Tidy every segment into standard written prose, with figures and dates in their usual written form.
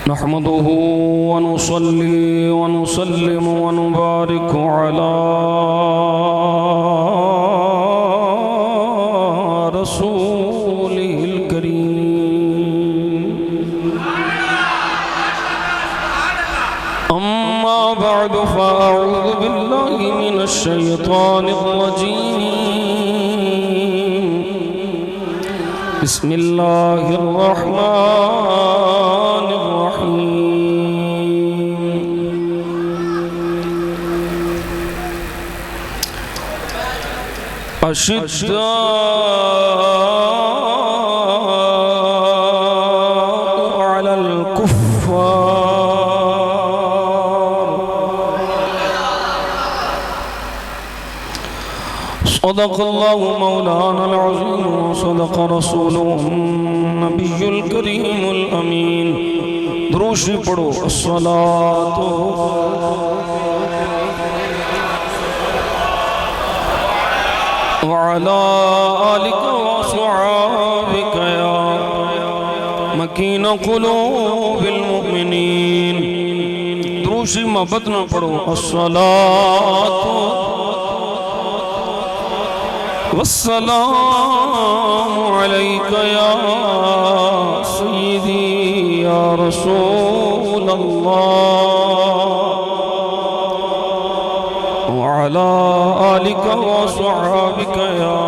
नहमदुहु व नुसल्ली व नुसल्लिमु व नुबारिकु अला रसूलिल करीम। अम्मा बअद फ़अऊज़ु बिल्लाहि मिनश शैतानिर रजीम। बिस्मिल्लाहिर रहमानिर रहीम। अशिद्दाउ अलल कुफ़्फ़ार। सदक़ल्लाहु मौलाना अल-अज़ीम व सदक़ रसूलुहु नबियुल करीमुल अमीन। दुरूद शरीफ पढ़ो। अस्सलातु व अला आलिका व अस्हाबिका या मकीन क़ुलूबिल मुमिनीन। दुरूद शरीफ मोहब्बत न पढ़ो। अस्सलातु वस्सलामु अलैका या सय्यदी या रसूल अल्लाह व अला आलिका व अस्हाबिका या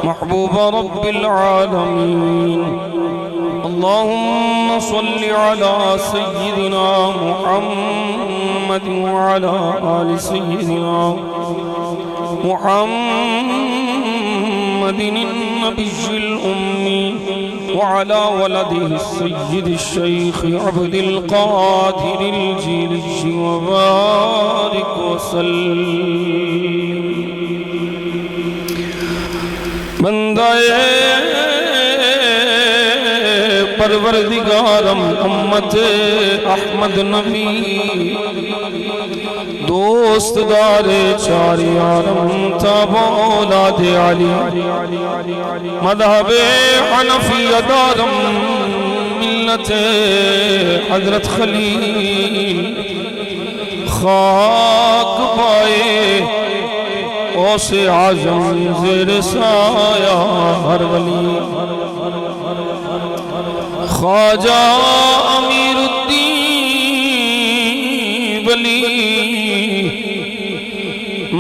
महबूब रब्बिल आलमीन। अल्लाहुम्मा सल्लि अला सय्यिदिना मुहम्मद व अला आलि सय्यिदिना मुहम्मदिन नबिय्यिल उम्मी व अला वलदिहि सय्यिदिश शैख़ अब्दिल क़ादिरिल जीली व बारिक व सल्लिम। बंदाए परवरदिगारम उम्मत अहमद नबी दोस्तदारे चार यारम तबौलादे अली मज़हबे हनफिया दारम मिल्लते हज़रत खलील खाक पाए औसे आज़म ज़ेरे साया हर वली। ख्वाजा अमीरुद्दीन वली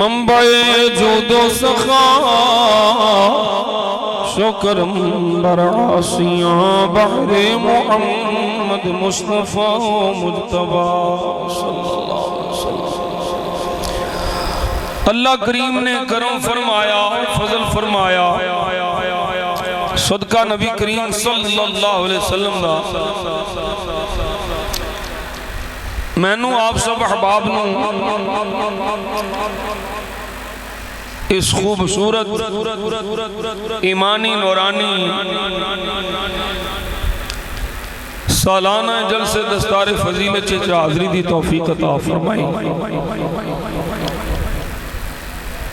मंबए जूदो सखा शुक्रम बरासियाँ बहरे मुहम्मद मुस्तफ़ा मुज्तबा सल्लल्लाहु अलैहि वसल्लम। अल्लाह करीम ने करम फरमाया, फजल फरमाया, सदका नबी करीम सल्लल्लाहु अलैहि वसल्लम दा मैनू आप सब अहबाब नू इस खूबसूरत ईमानी नूरानी सालाना जलसे दस्तार फजीलत च हाज़री दी तौफीक अता फरमाई।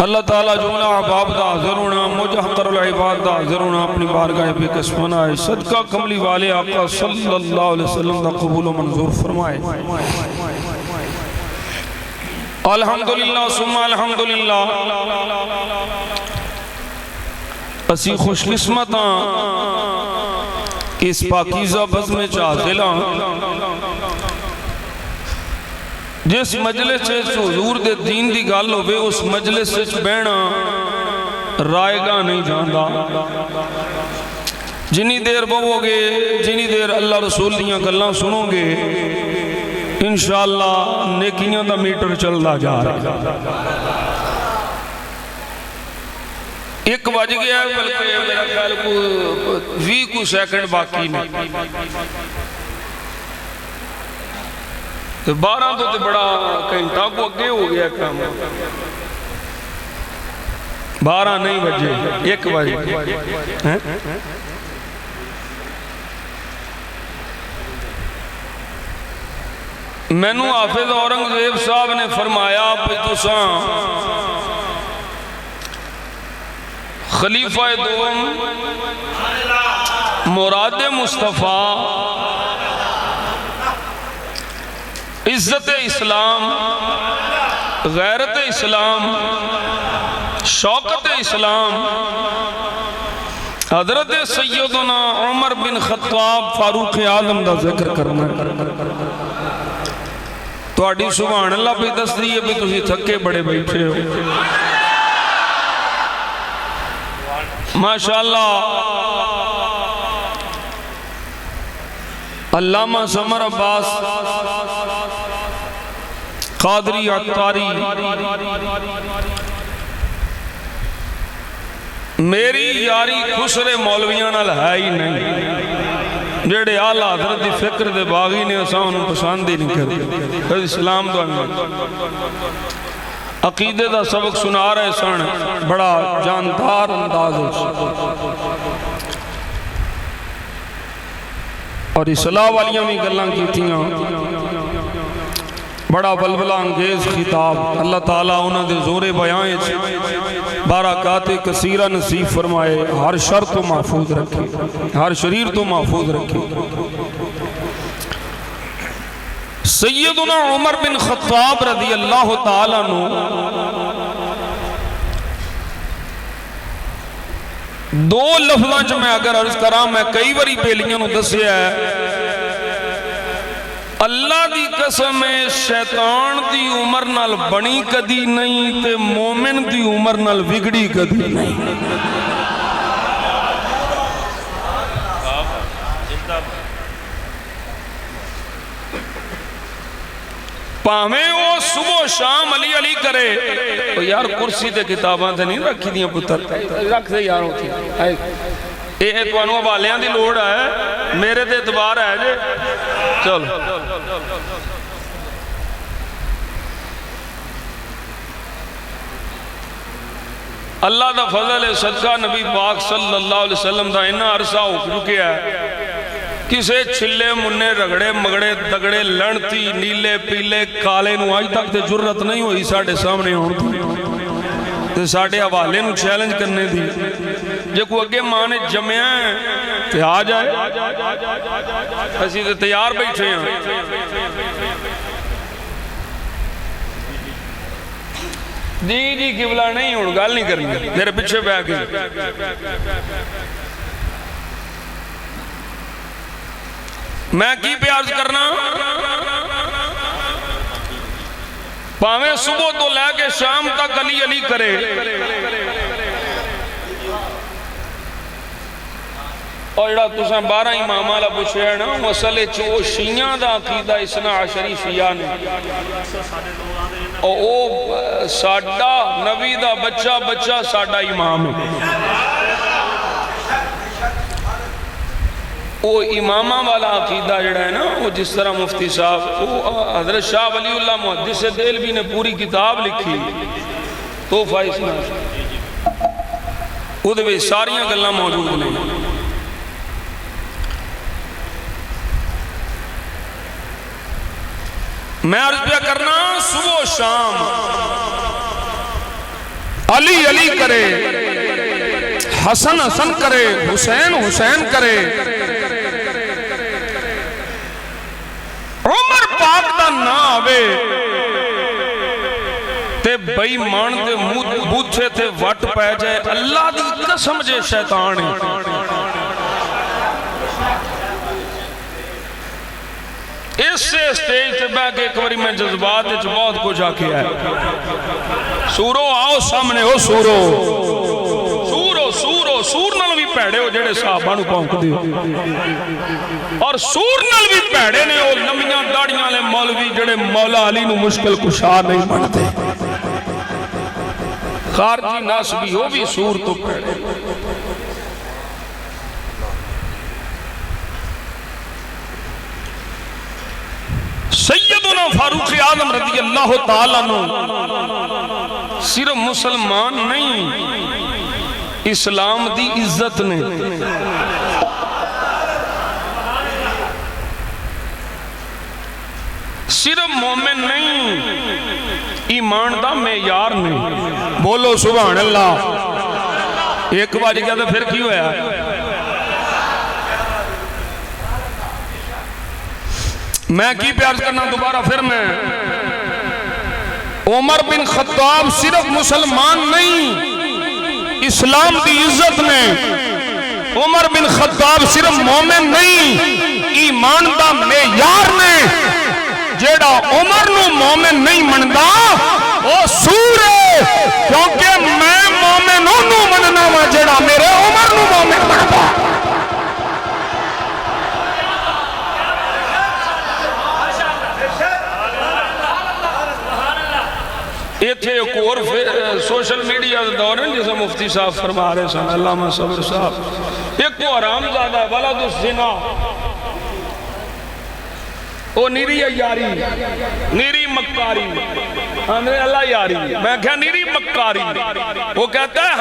अल्लाह ताला जुमला अहबाब दा हाज़िर होना, मुझ हक़रुल इबाद दा हाज़िर होना अपनी बारगाह पे कसमना है। सदका कमली वाले आका सल्लल्लाहु अलैहि वसल्लम दा कबूल व मंजूर फरमाए। अल्हम्दुलिल्लाह सुम्मा अल्हम्दुलिल्लाह। असी खुशकिस्मत हां इस पाकीज़ा बज़्म च हाज़िर हां जिस मजलिस हुजूर दे दीन दी गल होवे उस मजलिस बहना रायगा नहीं जाता। जिनी देर बवोगे, जिनी देर अल्लाह रसूल दियां गल्लां सुनोगे, इंशाअल्लाह नेकियां दा मीटर चलता जा रहा। 1 बज गया, बल्कि मेरा ख्याल को 20 सेकंड बाकी ने। 12 तो बड़ा घंटा को अगे हो गया काम। 12 नहीं बजे, 1 बजे। मैनू हाफिज औरंगजेब साहब ने फरमाया भी तुसा खलीफा दोम मुराद मुस्तफ़ा इज्जत इस्लाम, गैरत इस्लाम, शौकत इस्लाम हजरत सैयदना उमर बिन खत्ताब फारूक आजम का जिक्र करना। तुहाडी सुभान अल्लाह भी दसदी है भी तुसीं थके बड़े बैठे हो। माशाअल्लाह अल्लामा समर अब्बास कादरी अत्तारी मेरी यारी खुसरे मौलवियां नाल है ही नहीं। जेड़े आला हजरत की फिक्र दे बागी ने असां उन्हें पसंद ही नहीं करते। इस्लाम तो अकीदे का सबक सुना रहे सन बड़ा जानदार अंदाज और इस्लाह वालियां भी गल्लां कीतियां। बड़ा बलबला अंगेज खिताब अल्लाह ताला उन्होंने जोरे बयान बारकात कसीरा नसीब फरमाए। हर शर तो महफूज रखे, हर शरीर तो महफूज रखे। सैयदना उमर बिन खत्ताब रज़ी अल्लाह ताला अन्हु दो लफ्ज़ों च मैं अगर अर्ज करा, मैं कई बारी बेलियां दसिया है, अल्लाह दी कसम है शैतान दी उमर नाल बनी कदी नहीं ते मोमिन दी उमर नाल बिगड़ी कदी नहीं। भावें वो सुबह शाम अली अली करे तो यार कुर्सी ते किताबां ते नहीं रखी दियां पुत्र, रख दे यार ये तुहानू हवालियां दी लोड़ है, मेरे ते एतबार है जे। चलो अल्लाह दा फजल है, सदका नबी पाक सल्लल्लाहु अलैहि वसल्लम दा इन्ना अरसा हो चुका है, किसे छिले मुन्ने रगड़े मगड़े दगड़े लड़ती नीले पीले काले नू अज तक तो जुर्रत नहीं हुई साढ़े सामने आने ते साढ़े हवाले नू चैलेंज करने दी। जे कोई अगे मां ने जमया तो आ जाए, असीं तो तैयार बैठे हैं। जी जी किबला नहीं, हुण गल नहीं करनी, मेरे पिछे बैठ के मैं की प्यार करना। भावें सुबह तो लैके शाम तक अली अली करे, और जरा तुसा 12 इमाम वाला पूछा ना, असल शिया का अकीदा इसना अशरी शिया ने, और वो साडा नबी का बच्चा बच्चा साडा इमाम है। वो इमामा वाला अकीदा जड़ा है ना, वो जिस तरह मुफ्ती साहब वो हजरत शाह वलीउल्लाह मुहद्दिस देलवी ने पूरी किताब लिखी तोहफा इस्लाम, उहदे विच सारियां गल्लां मौजूद ने। मैं अर्ज पिया करना, सुबह शाम अली अली करे, हसन हसन करे, हुसैन हुसैन करे, उमर पाक दा ना आवे ते बेईमान दे बूथे ते वट पै जाए, अल्लाह दी कसम जे शैतान है। इस स्टेज पे बह के एक बारी मैं जज्बात बहुत कुछ आखिया है। सूरो आओ सामने, हो सूरो सूरो सूरो सूर नाल भी भैड़े हो जेड़े साहबां नूं भौंकदे हो, और सूर नाल भी भैड़े ने वो लंबियां दाड़ियां वाले मौलवी जेड़े मौला अली नूं मुश्किल कुशा नहीं मनते। खारजी नासबी हो भी सूर तो भैड़े। सैयदना फारूक आजम रज़ी अल्लाह ताला अन्हु सिर्फ मुसलमान नहीं, इस्लाम दी इज्जत ने। सिर्फ मोमिन नहीं, ईमान दा मेयार ने। बोलो सुभान अल्लाह। एक बार क्या तो फिर की होया, मैं की प्यार करना दोबारा फिर मैं, उमर बिन खत्ताब सिर्फ मुसलमान नहीं, इस्लाम की इज्जत ने। उमर बिन खत्ताब सिर्फ मोमिन नहीं, ईमान दा मेयार ने। जेड़ा उमर नू मोमिन नहीं मनदा वो सूर है, क्योंकि मैं मोमिन ओनू मनना वा जेड़ा मेरे उमर नू मोमिन मनदा। इत्थे एक और सोशल मीडिया का दौर है जिसे मुफ्ती साहब फरमा रहे सन, अल्लामा सबर साहब, एक तो हरामजादा वाला तो जिना, वो निरी यारी, निरी मक्कारी, अल्लाह यारी, मैं क्या निरी मक्कारी। वो कहता है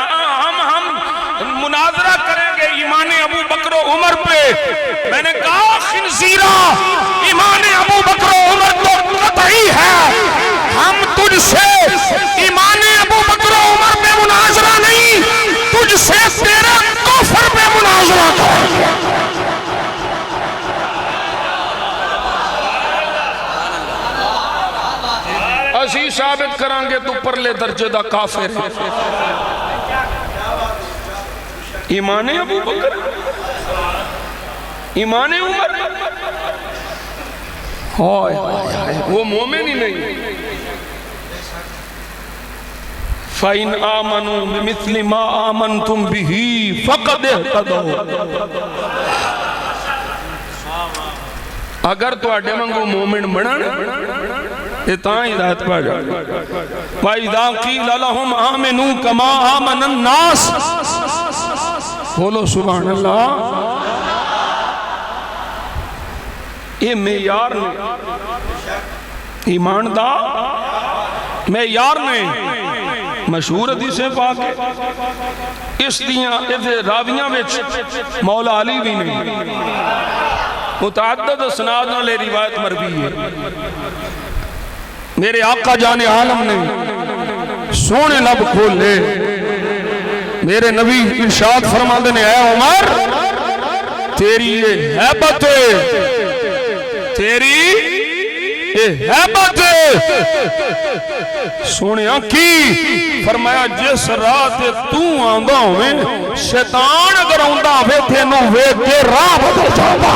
हम मुनाजरा करेंगे ईमान अबू बकर उमर पे। मैंने कहा खिंजीरा, ईमान अबू बकर उमर तो कतई है, हम तुझसे ईमान अबू बकर उमर पे मुनाजरा नहीं, तुझसे तेरे कुफ्र पे मुनाजरा करेंगे। असी साबित करांगे तू परले दर्जे दा काफिर है। ईमान अबू बकर, ईमान उमर, वो मोमिन ही नहीं। फ़इन आमनू बिमिस्लि मा आमनतुम बिही फ़क़द इह्तदौ। अगर तुहाडे वांगू मोमिन बनन ते तां हिदायत पा जा। वइज़ा क़ील लहुम आमिनू कमा आमनन नास, बोलो सुभान अल्लाह। ये मेयार ने, ईमान दा मेयार ने। मशहूर हदीसें पाक इस दियां रावियां विच मौला अली भी नहीं, मुतअद्दिद असनाद नाल रिवायत मरवी है। मेरे आका जाने आलम ने सोने लब खोले, मेरे नबी इरशाद फरमाते ने, ऐ उमर तेरी ये हैबत है, तेरी ये हैबत सोने की। फरमाया जिस रात तू आंदा होवे, शैतान अगर आंदा होवे तेनू वेख के राह बदल जांदा।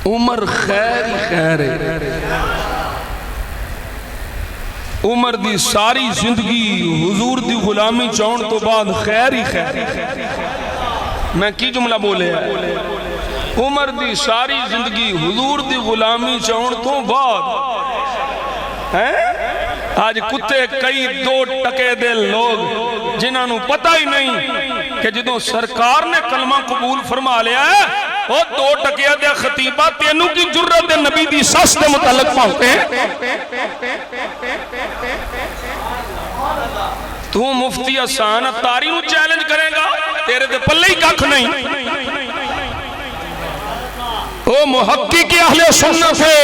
उमर खैर ही खैर है। उमर दी सारी जिंदगी हुजूर दी गुलामी चाहण तो बाद खैर ही खैर। मैं की जुमला बोले, उमर दी सारी जिंदगी हुजूर दी गुलामी चाहण तो बाद है। आज कुत्ते कई 2 टके दे लोग जिन्होंने पता ही नहीं कि जदों सरकार ने कलमा कबूल फरमा लिया है, वो 2 टकिया दे खतीबा तेनू की जुर्रत है नबी दी सस दे मुतल्लिक पहुंचते हैं। तू मुफ्ती हसन अत्तारी नू चैलेंज करेगा, तेरे ते पल्ले ही कख नहीं। ओ मुहक्किक अहले सुन्नत है,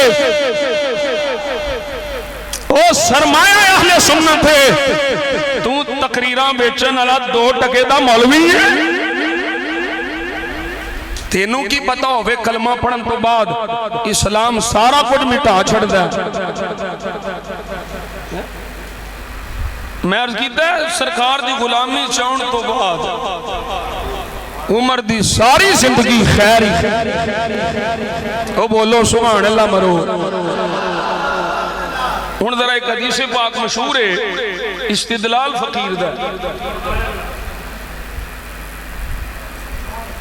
ओ सरमाया अहले सुन्नत है। तू तकरीरां बेचण वाला 2 टके दा मौलवी है। तेनू की पता होवे कलमा पढ़न तो बाद इस्लाम सारा कुछ मिटा छड़दा। मैं अर्ज कीता सरकार दी गुलामी चाहण तो बाद उमर दी सारी जिंदगी खैर ही। ओ बोलो सुभान अल्लाह मरो। हुण जरा एक हदीस पाक मशहूर है इस्तिदलाल फकीर दा।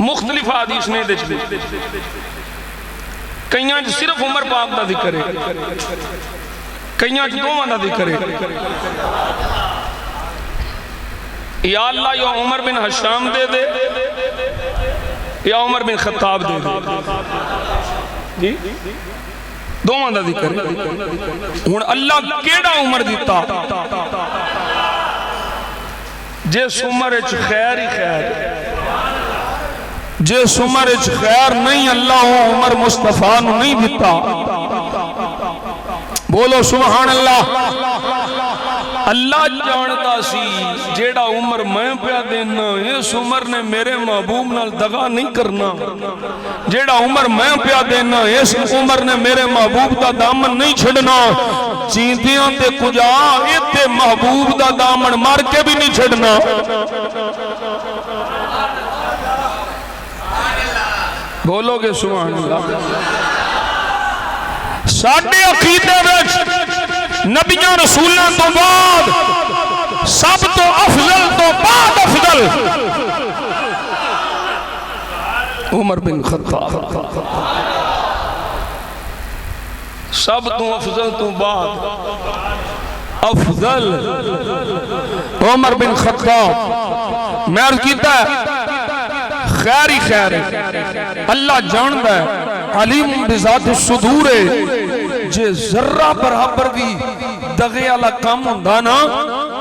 मुख्तलिफ हदीस ने कई सिर्फ उमर पाक का जिक्र है, कई दोवां का जिक्र है। या अल्लाह या उमर बिन हशाम दे दे या उमर बिन खत्ताब दे दे जी, दोवां का जिक्र है। हुण अल्लाह केड़ा उमर दिता जिस उमर च खैर ही खैर, जिस उमर च खैर नहीं अल्लाह उमर मुस्तफा नू नहीं दिता। बोलो सुभान अल्लाह। अल्लाह जानता सी जेड़ा उम्र मैं पिया देना इस उम्र ने मेरे महबूब नाल दगा नहीं करना, जेड़ा उम्र मैं पिया देना इस उम्र ने मेरे महबूब का दामन नहीं छड़ना। जींदियां ते कुजा इत्ते महबूब का दामन मार के भी नहीं छड़ना। बोलोगे सुभान अल्लाह। साडे अकीदे विच नबियां रसूलां तो बाद सब तो अफजल तो बाद अफजल उमर बिन खत्ताब, सब तो अफजल तो बाद अफजल उमर बिन खत्ताब। मैं अर्ज कीता खैर ही खैर अल्लाह जानदा है, अलीम बिज़ात सुदूर है। जे जर्रा बराबर भी दगे वाला काम हुंदा ना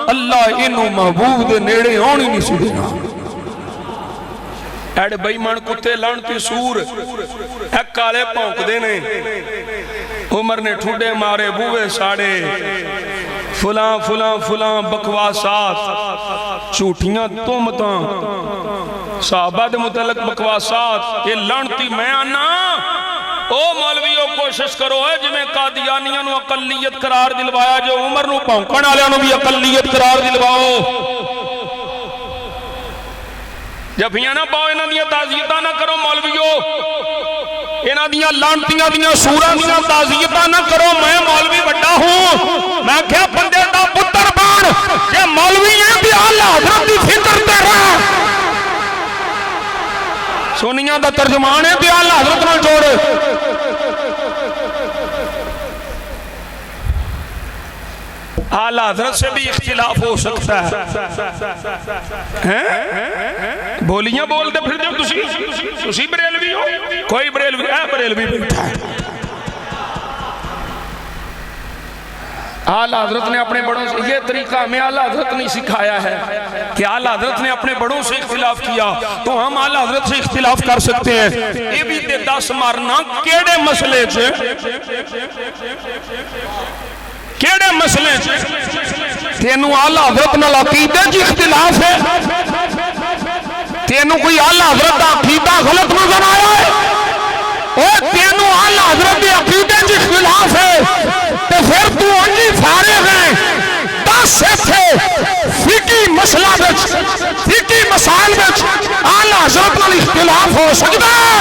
अल्लाह इनू महबूब दे नेड़े आउण ही नहीं सी देना। एड बेईमान कुत्ते लाणती सूर ए काले भौंकदे ने। उमर ने ठुडे मारे बूहे साड़े फुलां फुलां फुलां बकवासात झूठियां तुहमतां सहाबा दे मुतलक बकवासात। ये लाणती मैं आना ओ मौलवियों कोशिश करो है जिवें कादियानियां नूं अकलियत करार दिलवाया जो उमर नूं भौंकण वालियां नूं भी अकलियत करार दिलवाओ। जफियां ना पाओ, इन्हां दियां ताज़ियतां ना करो मौलवियों, इन्हां दियां लाणतियां दियां सूरां दियां ताज़ियतां ना करो। मैं मौलवी बड़ा हूं, मैं क्या बंदे दा पुत्तर बन जे मौलवी है भी आला हज़रत दी फिक्र ते रह। सोनिया का तर्जमान है भी आला हज़रत नाल जोड़। आला हज़रत से भी इख्तिलाफ हो सकता है। बोलियां बोलते फिर जब तुसी बरेलवी हो, कोई बरेलवी बरेलवी बैठा है। आला हज़रत ने अपने बड़ों से ये तरीका हमें आला हज़रत ने सिखाया है कि आला हज़रत ने अपने बड़ों से इख्तिलाफ किया तो हम आला हज़रत से इख्तिलाफ कर सकते हैं। ये भी ते 10 मारना केड़े मसले च, केड़े मसले च तेनू आला हज़रत नाल अकीदे च इख्तिलाफ है, तेनू कोई आला हज़रत दा अकीदा गलत नजर आया है, ओ तेनू आला हज़रत दे अकीदे च इख्तिलाफ है तो फिर तू अंजी फारिग है। 10 फिकी मसला फिकी मसाइल आला हज़रत नाल इख्तिलाफ हो सकता है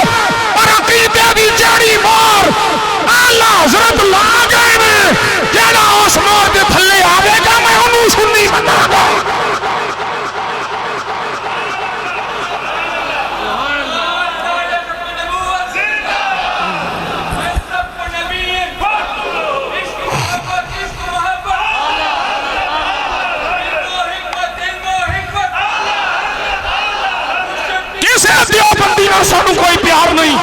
और अकीदे दी जड़ी मोर आला हज़रत ला गए ने जेड़ा उस मोर दे थल्ले आवेगा मैं उन्होंने सुन्नी बनागा। सानू कोई प्यार नहीं,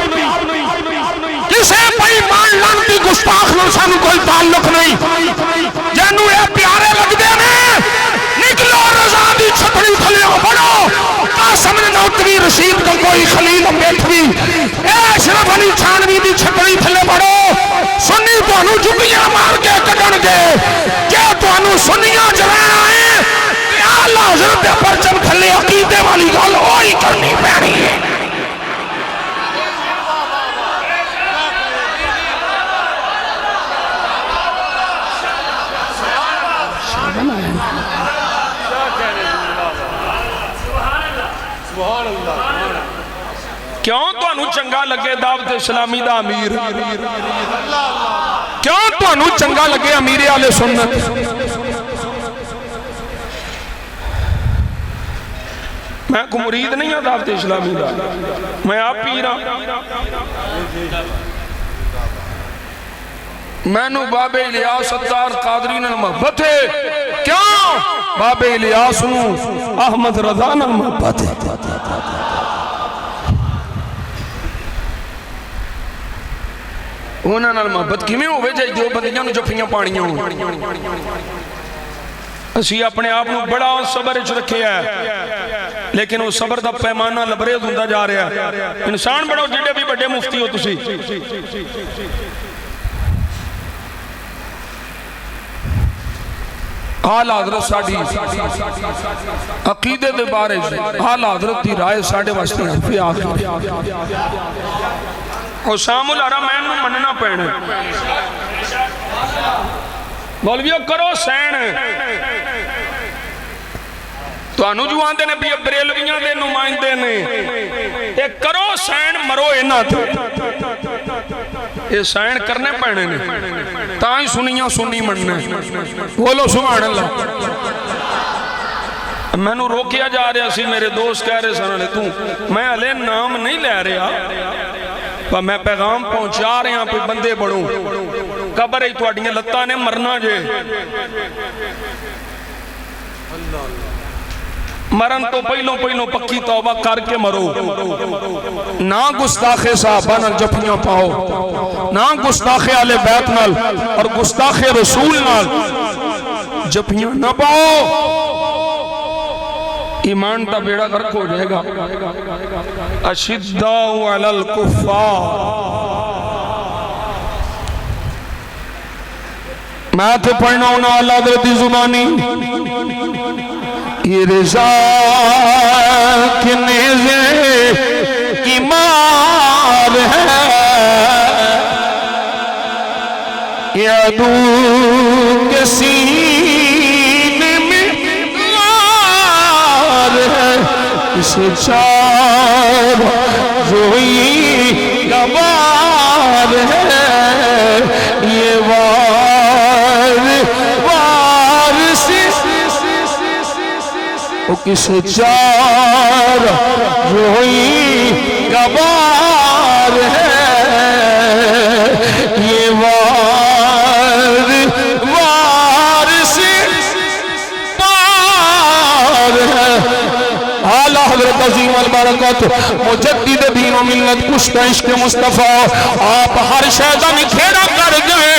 किसी बेईमान लानती गुस्ताख नाल सानू कोई ताल्लुक नहीं। जिन्नू ये प्यारे लगदे ने निकलो रज़ा दी छतरी थले बढ़ो। कासिम नौतवी रशीद का कोई खलील अम्बेडवी अशरफ अली थानवी दी छतरी थले बढ़ो। सुन्नी तुहानू जुबियां मार के कढणगे जे तुहानू सुन्नियां जलाना है आला हज़रत दे परचम थले अकीदे वाली गल ओही करनी पैनी है। क्यों तुहानू चंगा लगे दावत इस्लामी दा अमीर, क्यों तुहानू चंगा लगे अमीर आले सुन्नत। मैं को मुरीद नहीं हाँ दावत इस्लामी दा, मैं आप पीर हाँ। मैनू बाबे इलियास सत्तार कादरी नाल मोहब्बत है। क्यों बाबे इलियास नू अहमद रज़ा नाल मोहब्बत है। उन्हां नाल मोहब्बत किवें होवे जे दो बंदियां नूं जफ्फियां पाणियां होण। असी अपने आप नूं बड़ा सबर च रखिया है लेकिन वो सबर का पैमाना लबरेज होंदा जा रहा है। इंसान बड़ो जिहड़े भी बड़े मुफ्ती हो तुसी, आला हजरत साडी अकीदे दे बारे आला हजरत की राय साढ़े वास्ते हरफे आखिर और शामुल हरमैन नूं मनना पैना। मौलवियों करो सैन तुहानू जो आंदे ने भी बरेलवियां दे नुमाइंदे ने ये करो सैन मरो इन्हां ते ये सैन करने पैने ने तां ही सुनिया सुनी मनना। बोलो सुभान अल्लाह। मैनू रोकिया जा रहा सी मेरे दोस्त कह रहे सन तू मैं हले नाम नहीं लै रहा पर मैं पैगाम पहुंचा रहा कोई बंदे बड़ो कबर ही तुहाडियां लत्तां ने मरना जे मरन तो पहलों पहलों पक्की तौबा करके मरो। ना गुस्ताखे साहबा नाल जफियां पाओ ना गुस्ताखे आले बैत नाल और गुस्ताखे रसूल नाल जफियां ना पाओ ईमान का बेड़ा गर्क हो जाएगा। अशिद्दाउ अलल कुफ्फार मैं तो पढ़ना होना अल्लाह दी जुबानी ये रिजा के नेज़े की मार है ये अदू के सीने में मार है इसे चार रोई गवार है ये किसे चार रोई गवार है ये वार से पार है। आला हज़रत अज़ीम अल बरकत मुजद्दिद दीन व मिल्लत कुश्ता इश्क़ मुस्तफ़ा आप हर शैदा निखेरा कर गए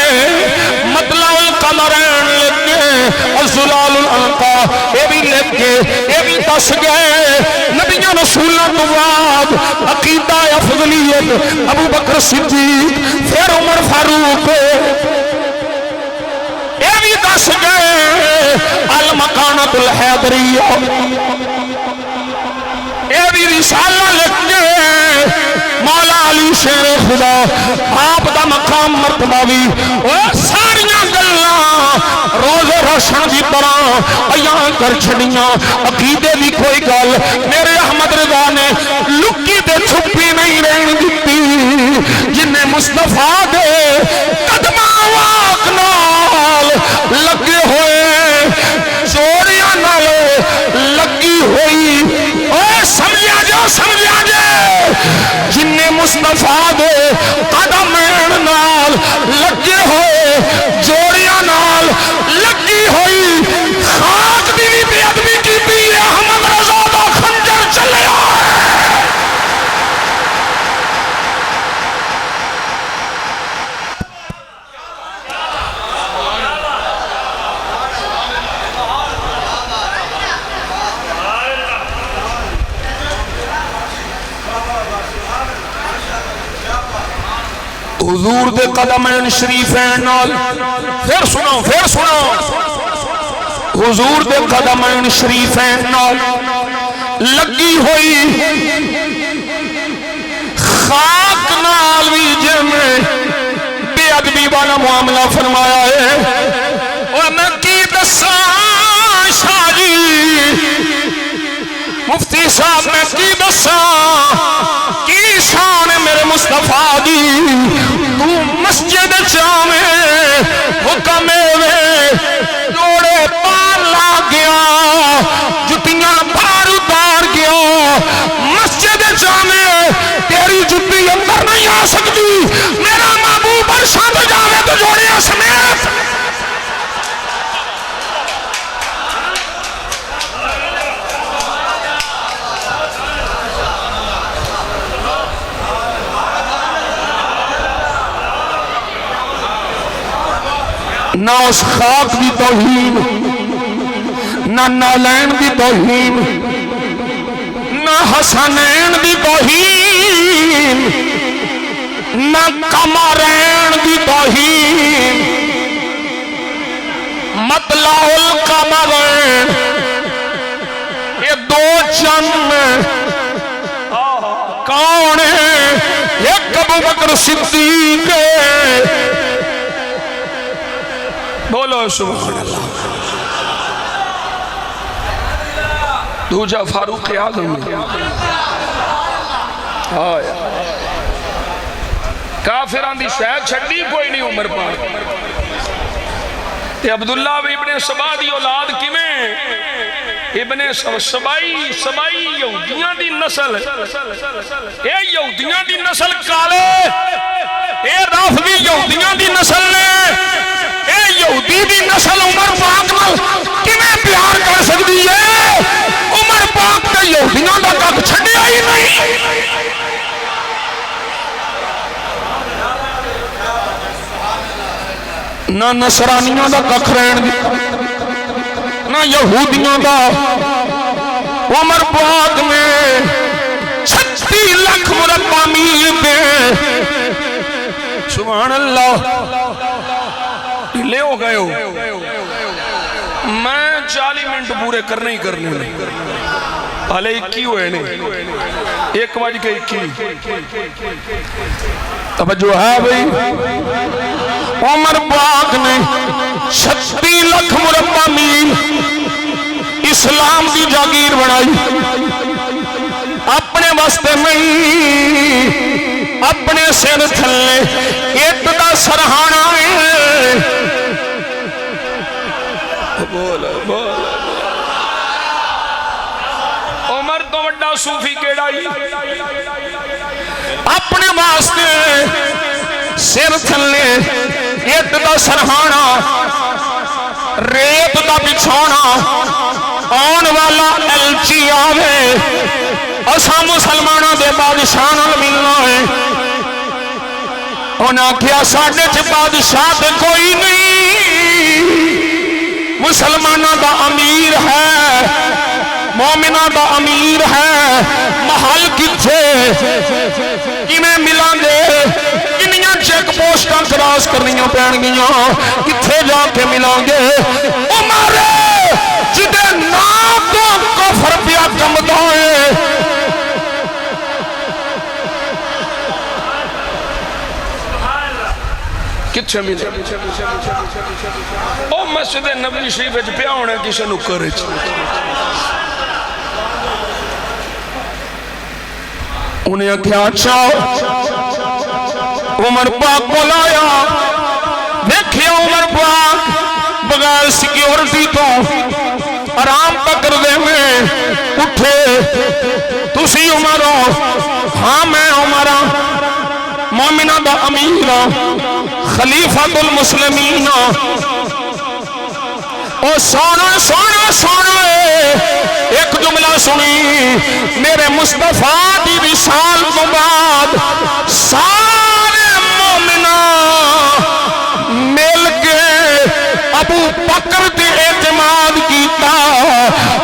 मतलाउल कमरैन लिख गए अज़लालुल अनक़ा ये भी लिख गए ये भी दस गए नबियां रसूलां तो बाद अकीदा अफज़लियत अबू बकर सिद्दीक फिर उमर फारूक ये भी दस गए अल मकानतुल हैदरिया ये भी रिसाला लिख गए मौला अली शेर खुदा आप दा मकाम मर्तबा भी सारियां गल्लां रोज़े रोशन की तरह अयां कर छड़ियां। अकीदे की कोई गल मेरे अहमद रज़ा ने लुकी ते छुपी नहीं रहन दी जिन्हें मुस्तफा दे कदमां वाक नाल लगे हुए जोड़ियां नाल लगी हुई समझा जे जिन्हें मुस्तफा दे कदम नाल लगे हुए जोड़ियां नाल लगी हुई खाक दी भी बेअदबी की अहमद रज़ा दा खंजर चलिया हुजूर दे कदमैन शरीफैन नाल फिर सुनो हुजूर दे कदमैन शरीफैन नाल लगी हुई खाक नाल भी जिवें बेअदबी वाला मामला फरमाया है और मैं की दसां शाह जी मुफ्ती साहब मैं की दसां की शान मेरे मुस्तफा दी तू मस्जिद जावे हुक्म वे जोड़े पार ला गया जुतियां बाहर उतार गया मस्जिद जावे तेरी जुत्ती अंदर नहीं आ सकती मेरा महबूब अरशां तो जावे तो जोड़ियां समेत ना उस खाक की तौहीन ना नालैन की तौहीन ना हसनैन की तौहीन ना कमरैन की तौहीन मतलाउल कमरैन, ये दो चंद कौन है? एक अबू बकर सिद्दीक बोलो सुभान अल्लाह। दूजा फारूक आजम काफिरां दी शह छड्डी कोई नहीं उमर पाक। ते अब्दुल्ला इब्ने सबा दी औलाद किवें? इब्ने सबाई सबाई यहूदियां दी नस्ल, ए यहूदियां दी नस्ल काले, ए राफदी यहूदियां दी नस्ल ने, ए यहूदी दी नस्ल उमर पाक नाल किवें प्यार कर सकदी है? उमर पाक ते यहूदियां दा कख छड्डिया ही नहीं। ना नसरानियां दा कख रहन दिता, ना यहूदियों का। उमर पाक में 36 लाख मुरब्बा मील पे, सुभान अल्लाह, ढीले हो गए हो। मैं 40 मिनट पूरे करने ही करने, हाले 21 हुए ने, 1:21। तवज्जो है भाई? उमर पाक ने 36 लाख मुरब्बा मील इस्लाम की जागीर बनाई, अपने वास्ते नहीं, अपने सिर थले इट का सरहाना है। बोल बोल, उमर तो बड़ा सूफी केड़ा ही अपने वास्ते सिर थले इट का सरहाना, रेत का बिछौना, आने वाला एलची आवे, असा मुसलमानों के बादशाह नाल मिलना है। उन्हें आख्या साडे च बादशाह ते कोई नहीं, मुसलमानों का अमीर है, मोमिना का अमीर है। महल किथे किवें मिलांगे? कितनियां चेक पोस्टां क्रॉस करनियां पैणगियां, किथे जाके मिलांगे? उमर जिदे नाम तो कफर पिया कमदा है, किथे मिले? ओ मस्जिद नबी शरीफ पिया होना किसी नुक्कर। उन्हें आख्या अच्छा, उमर पाक बुलाया, देखिया उमर पाक बगैर सिक्योरिटी तो आराम पकड़ते में उठे। तुसी उमर हो? हाँ मैं उमर हाँ, मोमिना दा अमीर हाँ, खलीफतुल मुस्लिमीन हाँ। ओ सोना सोना सोना, एक जुमला सुनी, मेरे मुस्तफा की विशाल तो बाद सारे मोमिना मिल के अबू बकर के एतमाद किया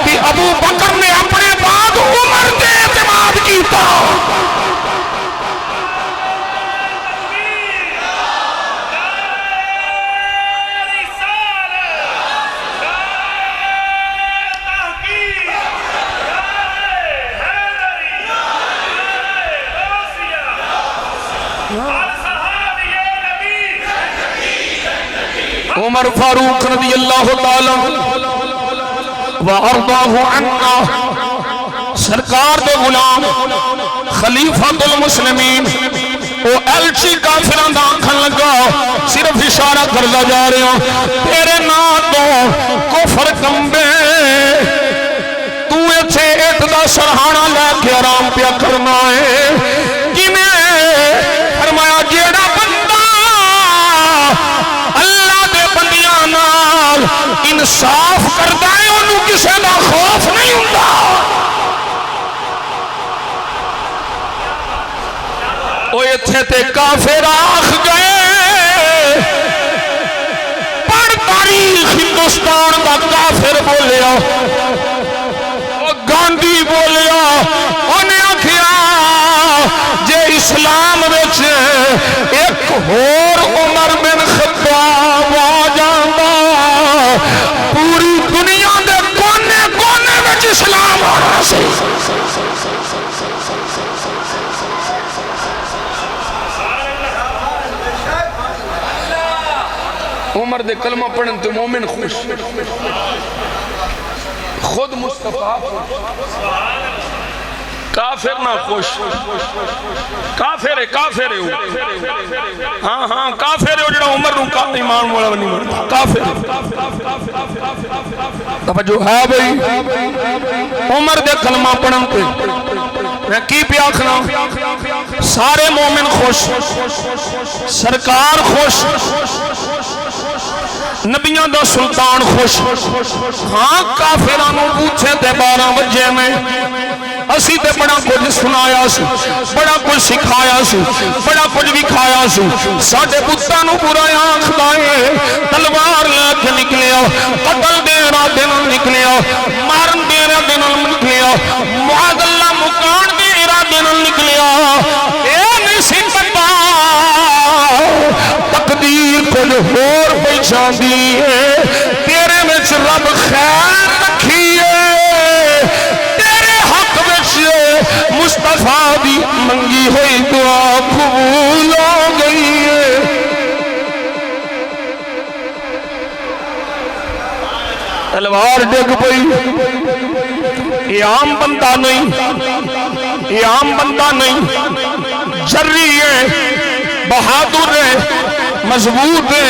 कि अबू बकर ने अपने बाद उमर के एतमाद किया। उमर फारूक रज़ी अल्लाह ताला व अर्दाहु अन्ना, सरकार दे गुलाम खलीफतुल मुस्लिमीन, ओ एलची काफिरां दा आखन लगा, सिर्फ इशारा करदा जा रहा, तेरे नाम तो कुफर कंबे, तू इत्थे इट दा सरहाना लैके आराम पिया करना है। किवें? फरमाया जेड़ा बंदा इंसाफ करता है उन्होंने किसी का खौफ नहीं होता। वो इत्थे ते काफिर आख गए, पढ़ तारीख हिंदुस्तान का काफिर बोलिया, गांधी बोलिया, उन्हें आखिया जे इस्लाम विच एक होर उमर बिन खत्ताब आ जांदा उमर दे कलमा पढ़न तो मोमिन खुश, खुद मुस्तफा काफिर ना खुश। काफिर है वो। हाँ हाँ काफिर है जो उमर नूं ईमान वाला नहीं बनता, काफिर जो है भाई उमर दे कलमा पढ़न पे मैं की पे आखना, सारे मोमिन खुश, सरकार खुश, नबियां दा सुल्तान खुश। हाँ काफिरां नूं पूछे ते 12 बजे में असी ते बड़ा कुछ सुनाया सी, बड़ा कुछ सिखाया सी, बड़ा कुछ विखाया सी। साडे पुत्तां नूं बुरा आखदा है, तलवार लेके निकलिया, कतल दे इरादे नाल निकलिया, मारन दे इरादे नाल निकलिया, मुआदला मुकान दे इरादे नाल निकलिया। ए नहीं सी पता तकदीर कुछ होर पहचानदी है, तेरे विच रब खैर रखी है, मुस्तफा दी मंगी हुई दुआ कबूल हो गई है। तलवार डिग पई, ये आम बंदा नहीं, ये आम बंदा नहीं, जर्री है, बहादुर है, मजबूत है,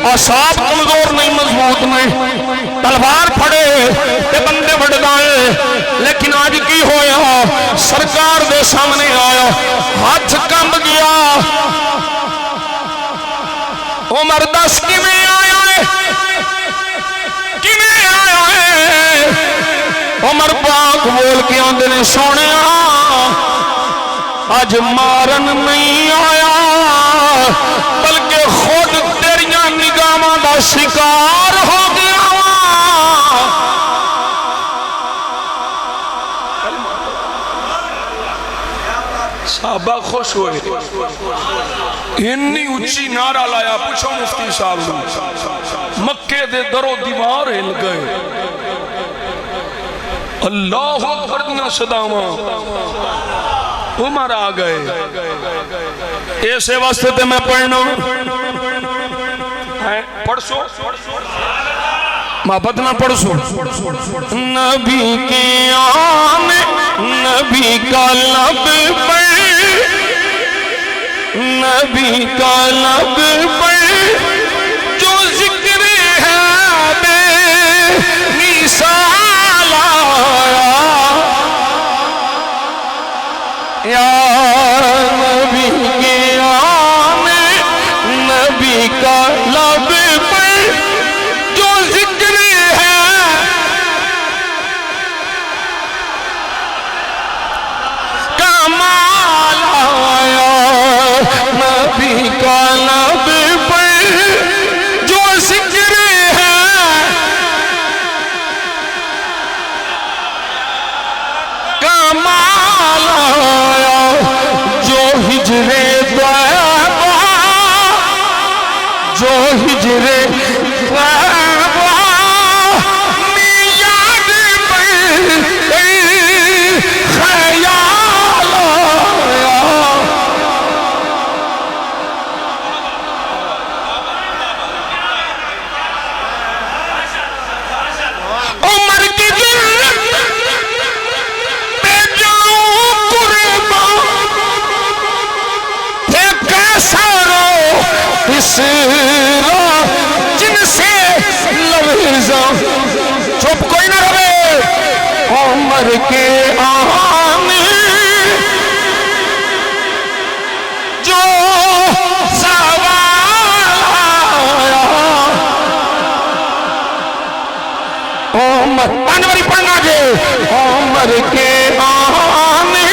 आसाब कमजोर नहीं मजबूत नहीं। तलवार फड़े ते बंदे फड़दा है, लेकिन आज की होया सरकार दे सामने आया, हाथ कंब गया। उमर दस किवें आया है, किवें आया है? उमर पाक बोल के आंदे ने सोने आज मारन नहीं आया, बल्कि खुद तेरिया निगाहां दा शिकार हो गया। साहबा खुश हुए, इन्नी उच्ची नारा लाया, पूछो मुफ्ती साहब ने, मक्के दे दरो दीवार हिल गए। अल्लाह अकबर दियां सदावां उमर आ गए। ऐसे वास्ते ते मैं पढ़ना है, पढ़सो मोहब्बत ना पढ़सो। नबी के आने नबी का लब पे, नबी का लब पे जो जिक्र है बेमिसाल आया, या नबी के आने नबी का लब पे जो जिक्र है कमाल आया, नबी का लब पे जो जिक्र है कमाल आया, जो हिजरे तैयबा, जो हिजरे तैयबा में याद पर ख्याल आया। उमर की जिल्लत पे जाऊं कुर्बान, थे कैसा रो तीसरा जिनसे लफ्ज़ चुप कोई ना रहे। उमर के आने जो सवाल आया, उमर अनवरी पढ़ना जे, उमर के आने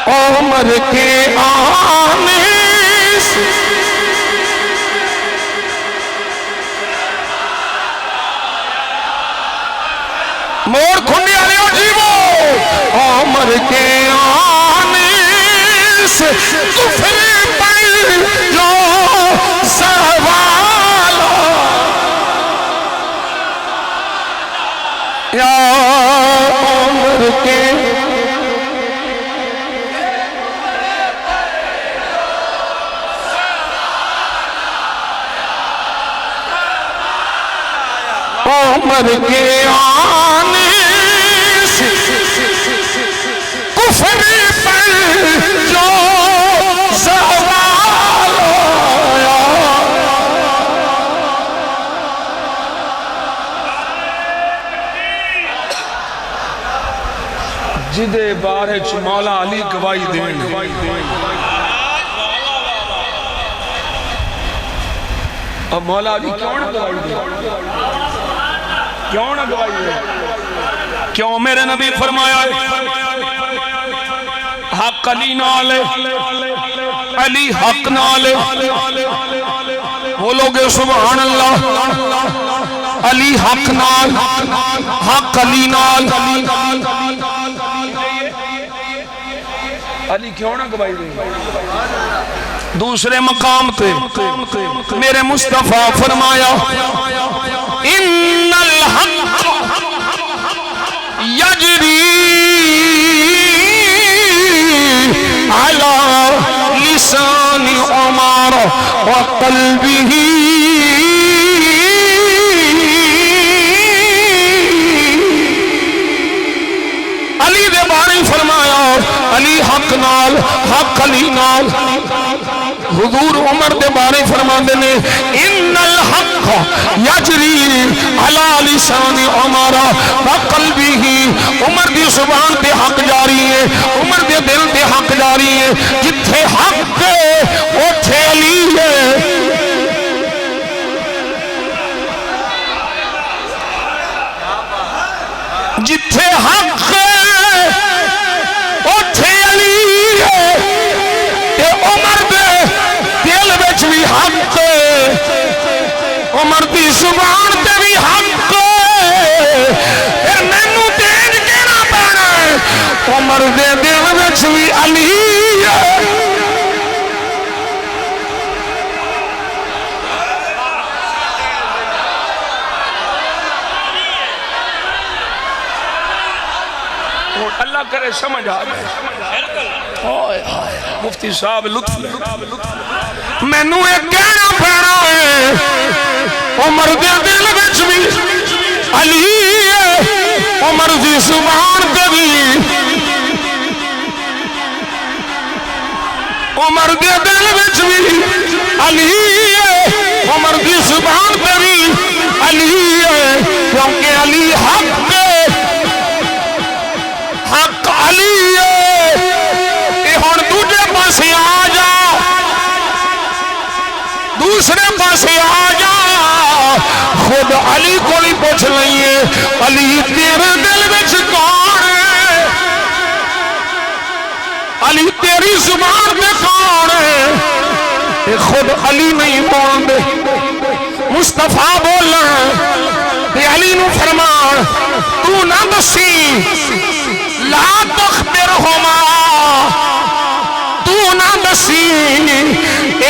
उमर के आने मोर खुंडी वाले जीवो, उमर के आने से कुफर पर लो सवाल, या उमर के उमर के आने से कुफर पर जो सवाल आया, जिदे बारे च मौला अली गवाही देन। अब मौला अली क्यों ना गवाही दे, क्यों ना गवाही दे? क्यों? मेरे नबी फरमाया हक अली नाल, अली हक नाल। बोलोगे सुभान अल्लाह। अली हक नाल, हक अली नाल। अली क्यों ना गवाही दे? दूसरे मकाम पे मेरे मुस्तफा फरमाया इन्नल हक यजरी अला लिसानी उमर व क़ल्बिही। अली दे बारे फरमाया अली हक नाल, हक अली नाल। हुजूर उमर दे बारे फरमाते ने इन्नल हक यजरी अला लिसानी उमर व क़ल्बिही। उमर दी जुबान ते हक जारी है, उमर दे दिल ते हक जारी है। जिथे हक उथे अली है। जिथे हक उथे अली है। ते उमर दे दिल विच भी हक, उमर दी जुबान ते भी हक। फिर मैनू तेज कहना पैना उमर दे दिल विच भी अली है। अल्लाह करे समझ आ गए। मुफ्ती साहब लुत्फ मैनू एक कहना पैना है उमर दे दिल विच भी अली है। उमर दी जुबान ते भी, उमर दे दिल विच भी अली है। उमर दी जुबान ते भी अली है। क्योंकि अली हक, हक अली है। हुण दूजे पासे आ जा, दूसरे पासे आ जा, खुद अली को ही पूछ लईए अली तेरे दिल विच कौन है? अली तेरी जुबान पे कौन है? ये खुद अली नहीं बोलते। मुस्तफा बोलना ते अली नू फरमान तू ना दसी ला तखबिरहुमा, तू ना दसी ए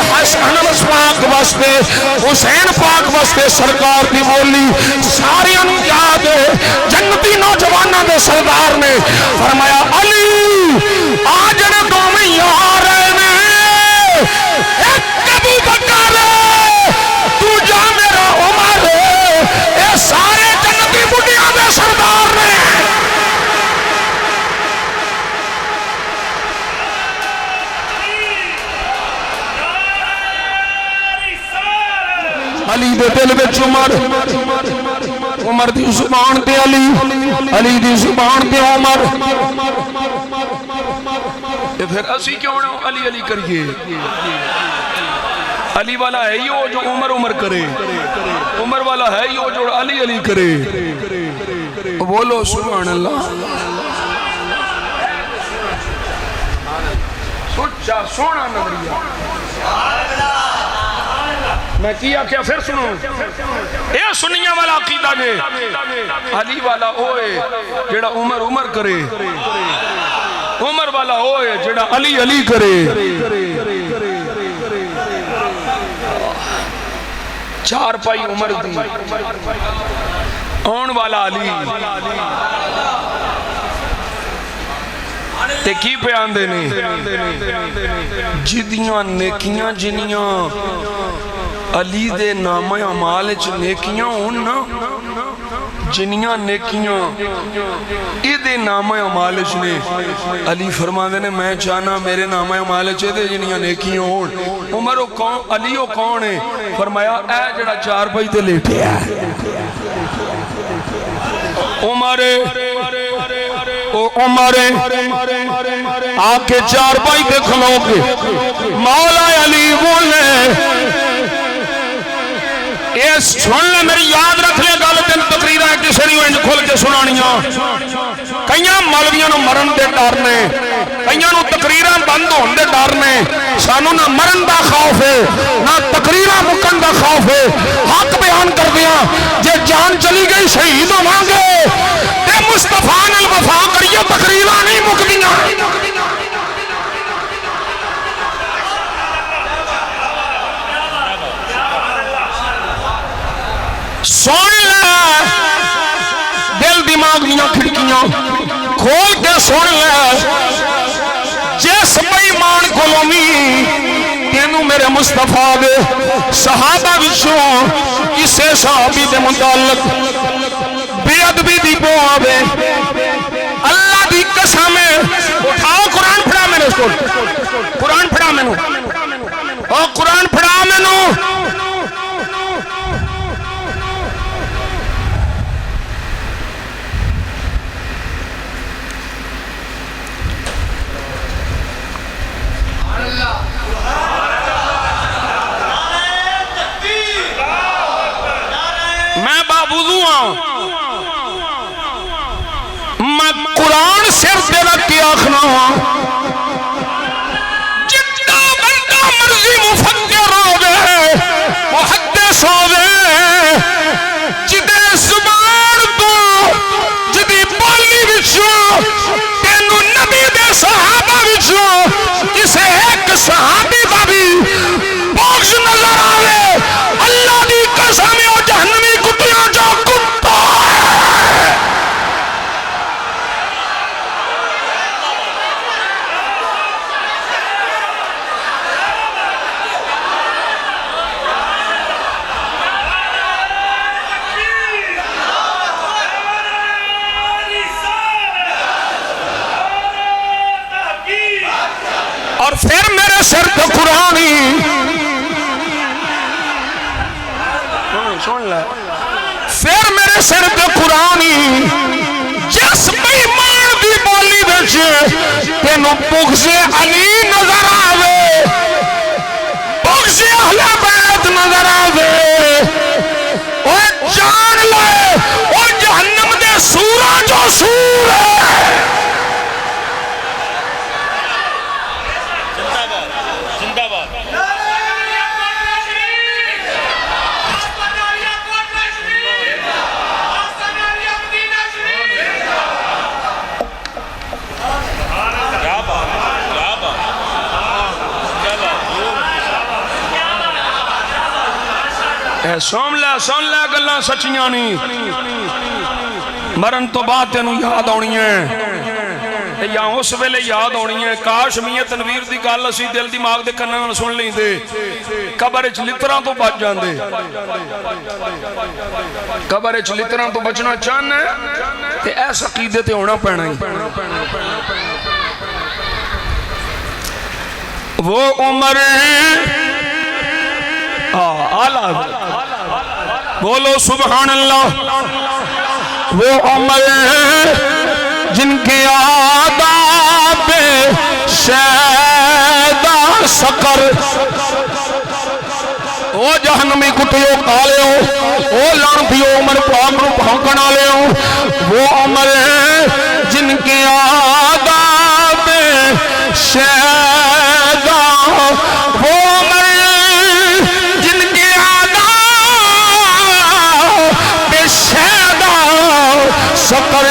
हसन पाक वास्ते, हुसैन पाक वास्ते सरकार की बोली सारे याद जन्नती नौजवानों के सरदार ने फरमाया अली आज ने दोवें यार ने अबू बकर तू जा मेरा उमर, ये सारे जन्नती बुढ़िया के सरदार ने। अली दे दिल विच उमर, उमर दी जुबान ते अली, अली दी जुबान ते उमर। ते फिर असी क्यों ना अली अली करिए? अली वाला है ही वो जो उमर उमर करे, उमर वाला है ही वो जो अली अली करे। बोलो सुभान अल्लाह। सच्चा सोना नजरिया। मैं की आख्या फिर सुनो, ये सुनिया वाला अकीदा ने अली वाला ओए जेड़ा उमर उमर करे, उमर वाला ओए जेड़ा अली अली करे। चार पाई उमर दी आने वाला अली ते की पे आंदे ने जिदियां नेकियां जिनियां अली दे नाम अमाल च नेकियां होन ना, जिन्नियां नेकियां इहदे नाम अमाल च ने, अली फरमाते ने मैं चाहना मेरे नाम अमाल च जिन्नियां नेकियां होन। उमर ओ कौन, अली ओ कौन है? फरमाया ऐ जेड़ा चार पाई ते लेटिया उमर, उमर आके चार पाई पे खलो के मौला अली बोले ये सुन ले, मेरी याद रख ले गल, तेन तकरीर किसी ने इंज खुल के सुनानियां। कई मौलवियां मरण के डर ने, कई तकरीर बंद होने के डर ने। सानू ना मरण का खौफ है ना तकरीर मुकन का खौफ है। हक बयान कर दिया, जे जान चली गई शहीद होवांगे ते मुस्तफा नाल वफा करिए, तकरीर नहीं मुकदियां। सुन ले, दिल दिमाग दियां खिड़कियां खोल के सुन ले, जिस बेईमान कोलों भी तेनू मेरे मुस्तफा दे सहाबा विचों किसे सहाबी दे मुतालक बेअदबी दी बो आवे, अल्लाह दी कसम है, उठाओ कुरान फड़ा मेरे को, कुरान फड़ा मैनू, और कुरान फड़ा मैनू। मैं बाबूजू हाँ, मैं कुरान सिर ते रख के आखना हाँ, जितना बंदा मर्जी मुफक्किर होवे मुहद्दिस होवे, जिदे जुबान तो जिदी बोली विचों तेनू नबी दे सहाबा विचों किसे एक सहाबी दा भी बख्श नजर आवे, अल्लाह दी कसम है ओ जहन्नमी कुत्तियां जो कुत्ता है। और फिर मेरे सिर पे कुरानी सुन ले, फिर मेरे सिर पे कुरानी जिस बेईमान की बोली बिच तेनों बुग़्ज़े अली नजर आवे, बुग़्ज़े अहले बैत नजर आवे, ओ जान ले ओ जहन्नम दे सूरा जो सूर है। सुन लै गल्लां सच्चियां नहीं, मरण तो बाद तेनू याद आनी है, या उस वेले याद आनी है। काश मियां तनवीर की गल असी दिल दिमाग के कन्नां नाल सुन लेंदे, कबर च लितरां तो बच जांदे। कबर च लितरां तो बचना चाहना ते इस अकीदे ते होना पैना ही। वो उम्र आला बोलो सुभान अल्लाह, वो उम्र जिनके आदाब शैदा सकर, ओ जहन्नमी कुत्तियों कालियो, ओ लानतियों उमर पाक नूं भौंकण वालियो, वो उम्र जिनके आदाब शैदा, वो उम्र जिनके आदाब शैदा सकर,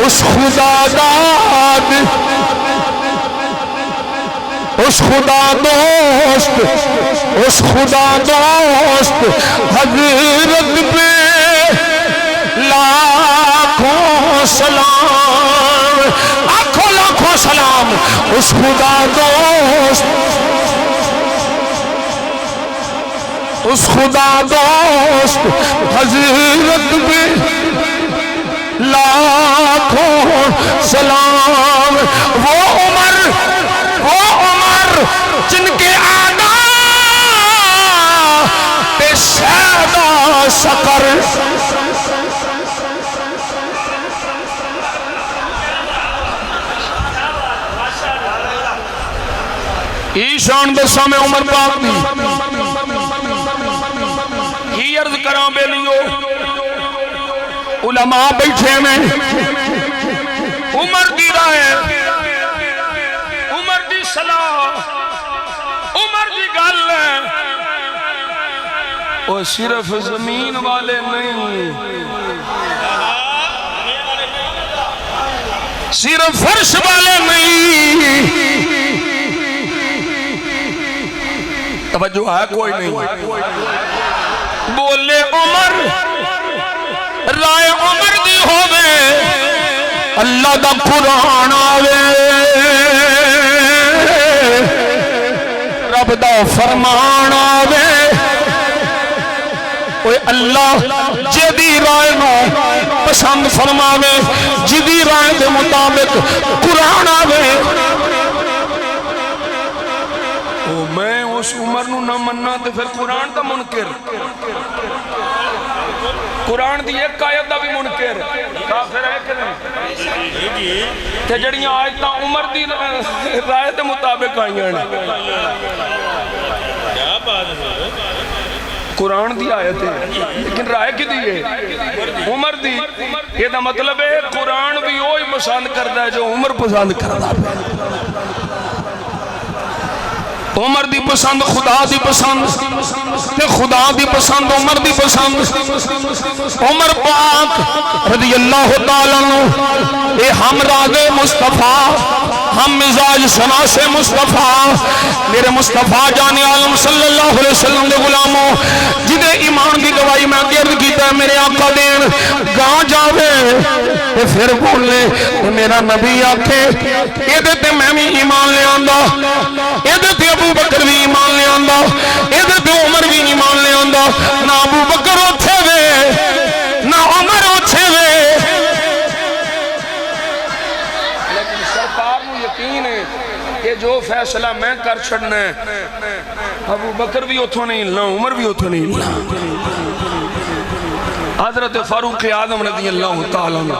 उस खुदा दाद, उस खुदा दोस्त, उस खुदा दोस्त हजरत पे लाखों सलाम, लाखों लाखों सलाम, उस खुदा दोस्त उस खुदा दोस्त हजरत में लाखों सलाम। वो उमर जिनके आदा पे सैदा सकर, ईशान दसा में उमर पाक दी की अर्ज करा बेलियो। उलमा बैठे में उमर दी राय, उमर दी सलाह, उमर दी गल वो सिर्फ जमीन वाले नहीं, सिर्फ फर्श वाले नहीं, तवज्जो है कोई नहीं। बोले उमर राय उमर दी होवे, अल्लाह दा कुरान आवे, रब दा फरमान आवे। कोई अल्लाह जिदी राय नो पसंद फरमावे, जिदी राय के मुताबिक कुरान आवे, मैं उस उमर नू ना मन्ना तो फिर कुरान का मुनकिर, कुरान की एक आयत का भी मुनकिर काफिर है कि नहीं? ते जड़ियां आयत उमर की राय के मुताबिक आई हैं, कुरान की आयत है लेकिन राय की है उमर दी। ये मतलब है कुरान भी वही पसंद करता है जो उमर पसंद करता है। उमर दी पसंद खुदा दी पसंद, ते खुदा दी पसंद उमर दी पसंद। उमर पाक रज़ी अल्लाह तआला अन्हु ये हम राज़े मुस्तफ़ा, हम मिजाज शनासे मुस्तफ़ा, मेरे मुस्तफ़ा जाने आलम सल्लल्लाहु अलैहि वसल्लम दे गुलामों, जिदे ईमान की गवाही मैं अर्ज कीता मेरे आका देन गां जावे ते फिर बोले मेरा नबी आखे एदे ते मैं भी ईमान ले आंदा, एदे ते अबू बकर भी ईमान ले आंदा, एदे ते उमर भी ईमान ले आंदा। ना अबू बकर ओथे वे ना उमर ओथे वे, लेकिन सरकार को यकीन है कि जो फैसला मैं कर छड़ना है अबू बकर भी उथों नहीं हिलना, उमर भी उथों नहीं हिलना। हजरत फारूक आजम रज़ी अल्लाह तआला अन्हु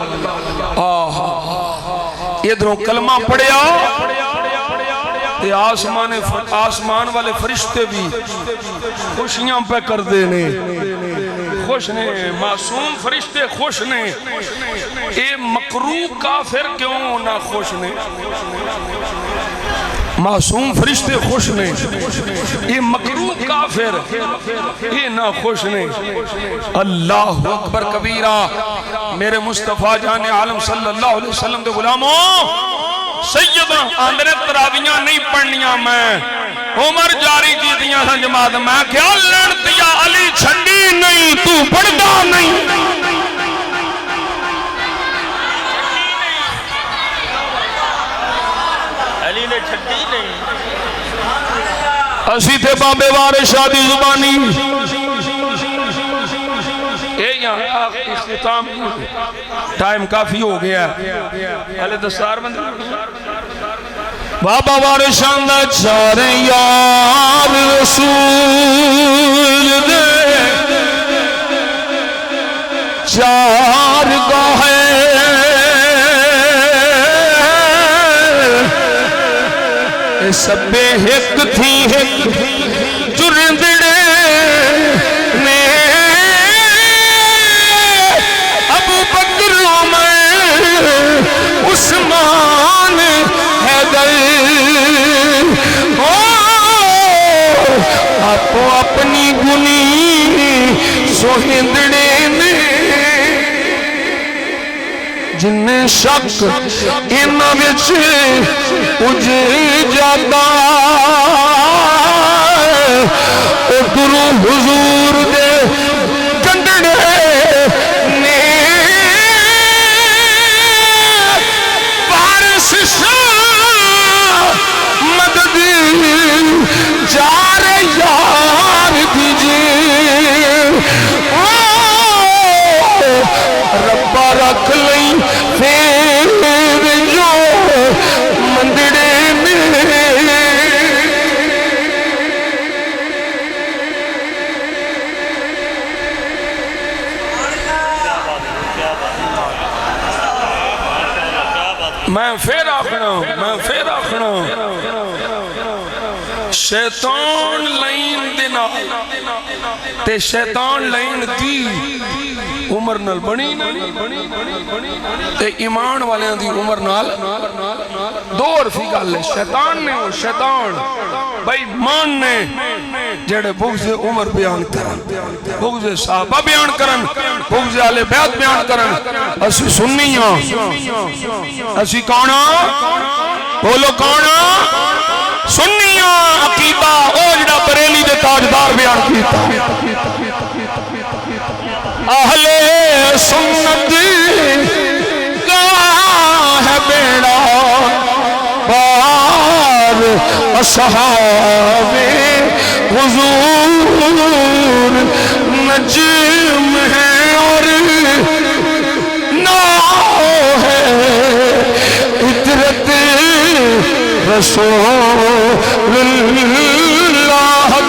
इधरों कलमा पढ़िया, आसमान वाले फरिश्ते भी खुशियां पे करते ने, खुश ने, मासूम फरिश्ते खुश ने। ये मकरूह काफिर क्यों ना खुश ने? मासूम फरिश्ते खुश ने, ये मकरूह काफिर ये ना खुश ने। अल्लाह अकबर कबीरा। मेरे मुस्तफ़ा जाने आलम सल्लल्लाहु अलैहि वसल्लम के गुलामों, सैयदा आंदरे तरावियां नहीं पढ़निया, मैं उमर जारी की दिया जमात, मैं क्या लड़तिया अली छड़ी नहीं तू पढ़दा नहीं। अली ने छड़ी नहीं, असी थे बाबे वारे शादी जुबानी। टाइम काफी हो गया, पहले दस्तार बंद। बाबा वारे शानदार चारे यार रसूल दे चार गाहे, सबे हिक थी हिक जुरंदड़े ने, अबू बकर उमर उस्मान हैदर। ओ आपो अपनी गुनी सोहिंदड़े ने, जिन्ने शक इन्हां विच उजड़ जाता ओ गुरु हुजूर दे कंडड़े ने, वारिस शाह मदद जार यार दीजिए। मैं फिर आखना शैतान लाइन दे नाल ते शैतान लाइन दी उमर नाल बनी ते ईमान वालियां दी उमर नाल दो रफी गल है। शैतान ने शैतान भाई मान ने जेड़े बुग़्ज़ उमर बयान करन, बुग़्ज़ सहाबा बयान करन, बुग़्ज़ आले बैत बयान करन, असी सुन्नी हां। असी कौन हां? बोलो कौन हां? सुन्नी हां। अकीदा ओ जेड़ा बरेली दे ताजदार बयान कीता। अहले सुन्नत का है बेड़ा पार, असहाबे हुजूर नजम है और नाव है, इतरत रसूलुल्लाह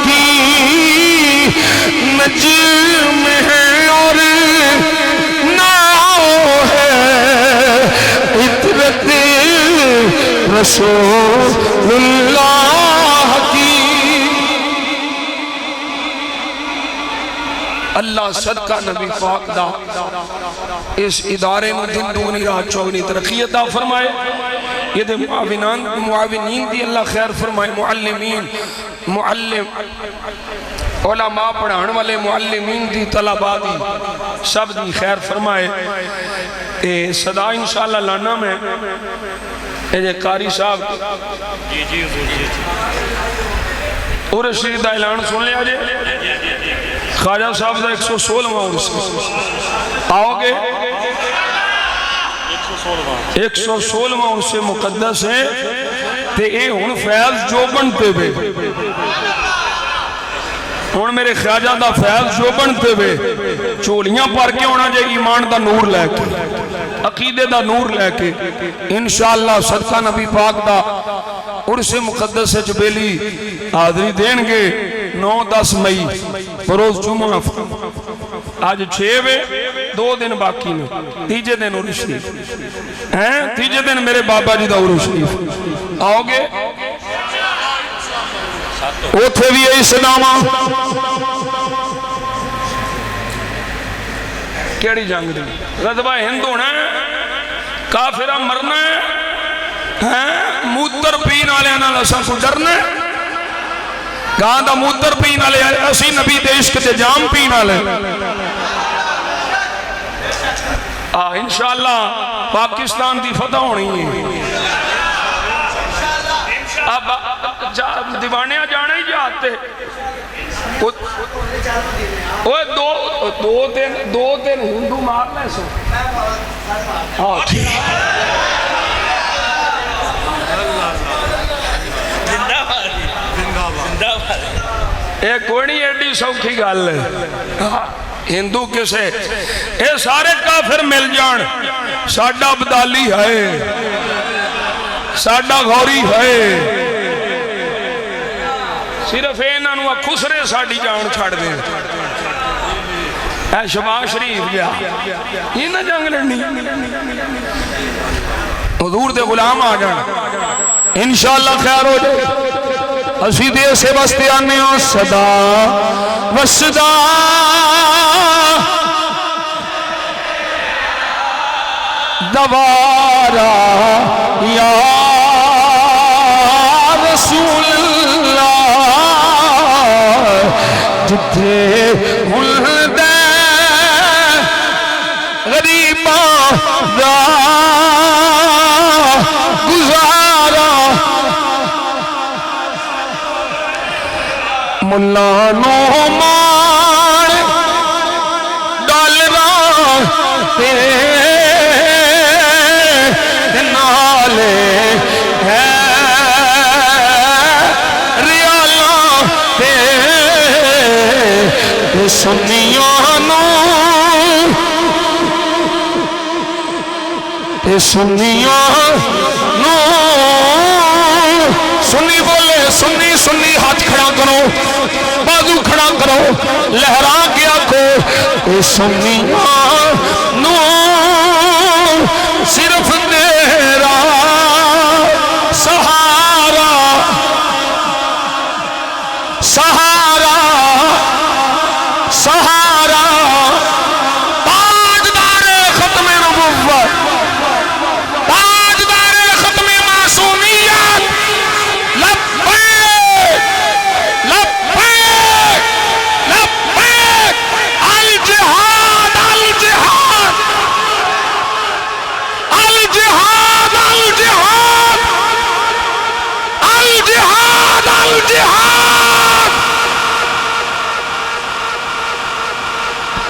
की नजम है और नाव है, इतरत रसूलुल्लाह की। अल्लाह सदका नबी पाक दा इस इदारे में दिन दुगनी रात चौगनी तरक्की अता फरमाए। ये दे मुआविनीन दी अल्लाह खैर फरमाए। मुअल्लिमीन मुअल्लिम उलमा पढ़ाने वाले मुअल्लिमीन दी तलबा दी सब दी खैर फरमाए। ते सदा इंशाअल्लाह लाना मैं ये कारी साहब और शरीफ का ऐलान सुन लिया जे। ख्वाजा साहब का 116वां उर्स आओगे। 116वां उर्स मुकद्दस है ते ये हुण फैज़ जोबन पे वे। हुण मेरे ख्वाजा दा फैज़ जोबन पे वे। झोलियां भर के आना जे ईमान दा नूर लैके, अकीदे दा नूर लैके इंशाअल्लाह सदका नबी पाक दा उर्स मुकद्दस च बेली हाज़री देंगे। 9-10 मई बरोज जुमा आज 6 वे 2 दिन बाकी ने। तीजे दिन उर्स शरीफ है। तीजे दिन मेरे बाबा जी का उर्स शरीफ आओगे। उथे भी यही सुनावा। केड़ी जंग दी गज़वा हिंद होना काफिरा मरना है। मूत्र पीन वाले असा को डरना। गां का मूत्र पीन वाले असी नबी दे इश्क ते जाम पीन वाले। इंशाअल्लाह पाकिस्तान की फतह होनी है। अब दीवाने जाना ही जाते दो तीन हिंदू मार ले सो। हाँ ठीक ये कोई नहीं एडी सौखी गल है। हिंदू किसे ये सारे काफिर मिल जान साडा अब्दाली है, साडा गौरी है। सिर्फ इन्हों खुसरे साड़ी जान छड़ दे। शबाज शरीफ गया ये ना जंग लड़नी। हुजूर दे गुलाम आ जान इंशाअल्लाह खैर हो जाए। असी देश से बसते आने सदा वसदा दवारा या रसूल जिथे हुलदे गरीबा दा गुजारा मुल्ला नो मान डॉलरा ते नाले है रियाला ते सुनिया नो सुनिया नो सुन्नी बोले सुन्नी सुन्नी हाथ खड़ा करो बाजू खड़ा करो लहरा के आखो सुनिया नो सिर्फ तेरा सहारा सहारा ताजदारे खत्मे नबुव्वत, ताजदारे खत्मे मासूमियत, लब्बैक लब्बैक लब्बैक, अल जिहाद अल जिहाद अल जिहाद अल जिहाद।